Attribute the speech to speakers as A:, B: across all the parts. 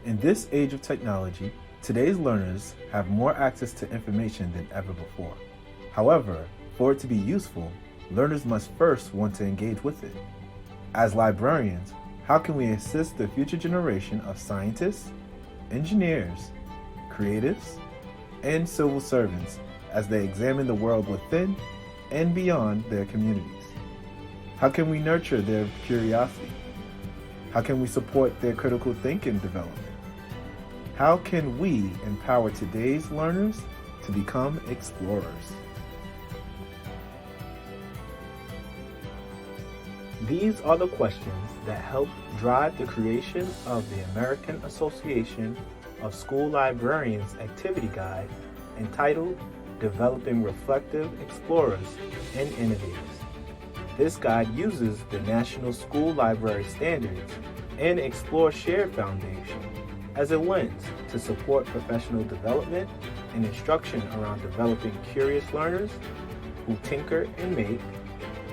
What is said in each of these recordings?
A: In this age of technology, today's learners have more access to information than ever before. However, for it to be useful, learners must first want to engage with it. As librarians, how can we assist the future generation of scientists, engineers, creatives, and civil servants as they examine the world within and beyond their communities? How can we nurture their curiosity? How can we support their critical thinking development? How can we empower today's learners to become explorers? These are the questions that helped drive the creation of the American Association of School Librarians Activity Guide entitled Developing Reflective Explorers and Innovators. This guide uses the National School Library Standards and Explore Shared Foundation as a lens to support professional development and instruction around developing curious learners who tinker and make,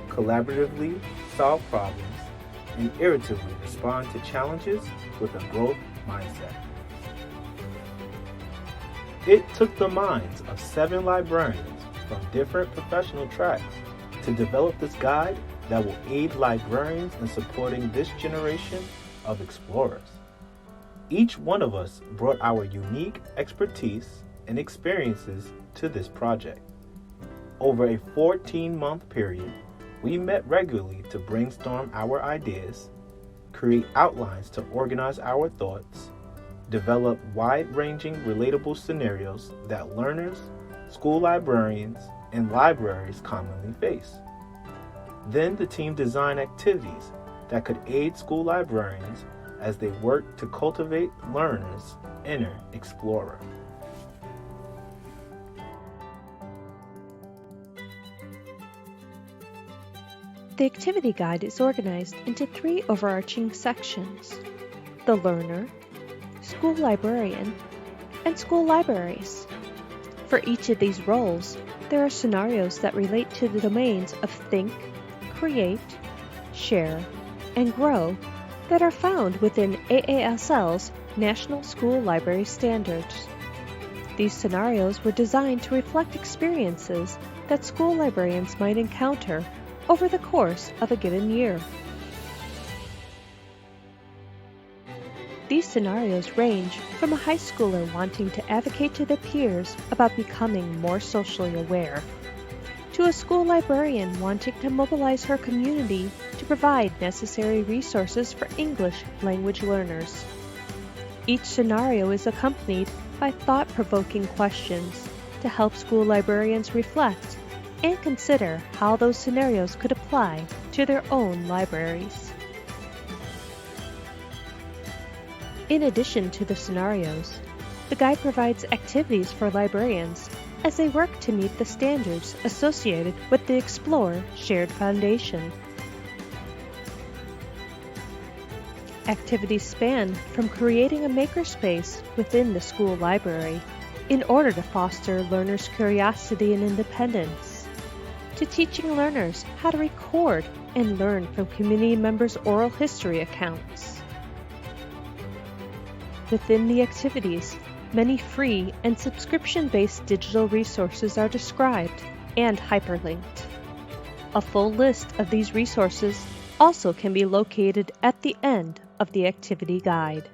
A: collaboratively solve problems, and iteratively respond to challenges with a growth mindset. It took the minds of 7 librarians from different professional tracks to develop this guide that will aid librarians in supporting this generation of explorers. Each one of us brought our unique expertise and experiences to this project. Over a 14-month period, we met regularly to brainstorm our ideas, create outlines to organize our thoughts, develop wide-ranging relatable scenarios that learners, school librarians, and libraries commonly face. Then the team designed activities that could aid school librarians as they work to cultivate learners' inner explorer.
B: The activity guide is organized into 3 overarching sections: the learner, school librarian, and school libraries. For each of these roles, there are scenarios that relate to the domains of think, create, share, and grow that are found within AASL's National School Library Standards. These scenarios were designed to reflect experiences that school librarians might encounter over the course of a given year. These scenarios range from a high schooler wanting to advocate to their peers about becoming more socially aware, to a school librarian wanting to mobilize her community to provide necessary resources for English language learners. Each scenario is accompanied by thought-provoking questions to help school librarians reflect and consider how those scenarios could apply to their own libraries. In addition to the scenarios, the guide provides activities for librarians as they work to meet the standards associated with the Explore Shared Foundation. Activities span from creating a makerspace within the school library in order to foster learners' curiosity and independence, to teaching learners how to record and learn from community members' oral history accounts. Within the activities, many free and subscription-based digital resources are described and hyperlinked. A full list of these resources also can be located at the end of the activity guide.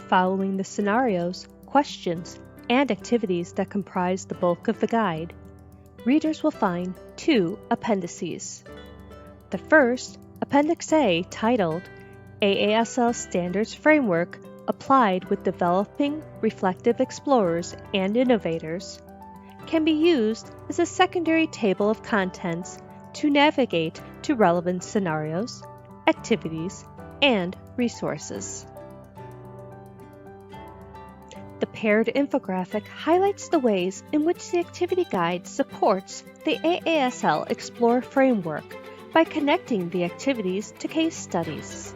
B: Following the scenarios, questions, and activities that comprise the bulk of the guide, readers will find 2 appendices. The first, Appendix A, titled AASL Standards Framework Applied with Developing Reflective Explorers and Innovators, can be used as a secondary table of contents to navigate to relevant scenarios, activities, and resources. The paired infographic highlights the ways in which the activity guide supports the AASL Explore framework by connecting the activities to case studies.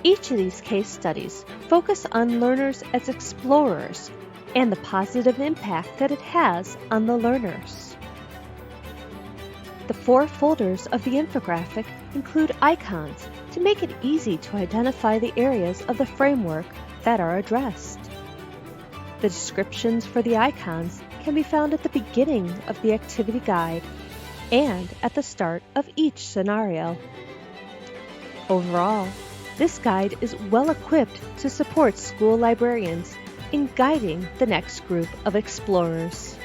B: Each of these case studies focus on learners as explorers and the positive impact that it has on the learners. The 4 folders of the infographic include icons to make it easy to identify the areas of the framework that are addressed. The descriptions for the icons can be found at the beginning of the activity guide and at the start of each scenario. Overall, this guide is well equipped to support school librarians in guiding the next group of explorers.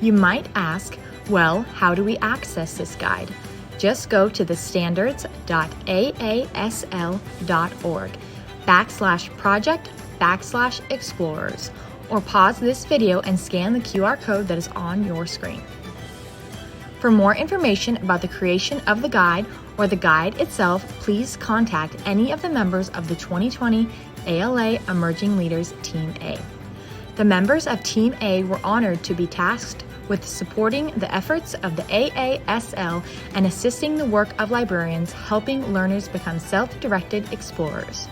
C: You might ask, well, how do we access this guide? Just go to the standards.aasl.org/project/explorers, or pause this video and scan the QR code that is on your screen. For more information about the creation of the guide or the guide itself, please contact any of the members of the 2020 ALA Emerging Leaders Team A. The members of Team A were honored to be tasked with supporting the efforts of the AASL and assisting the work of librarians, helping learners become self-directed explorers.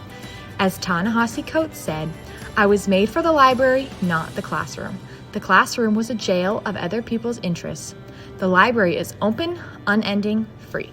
C: As Ta-Nehisi Coates said, "I was made for the library, not the classroom. The classroom was a jail of other people's interests. The library is open, unending, free."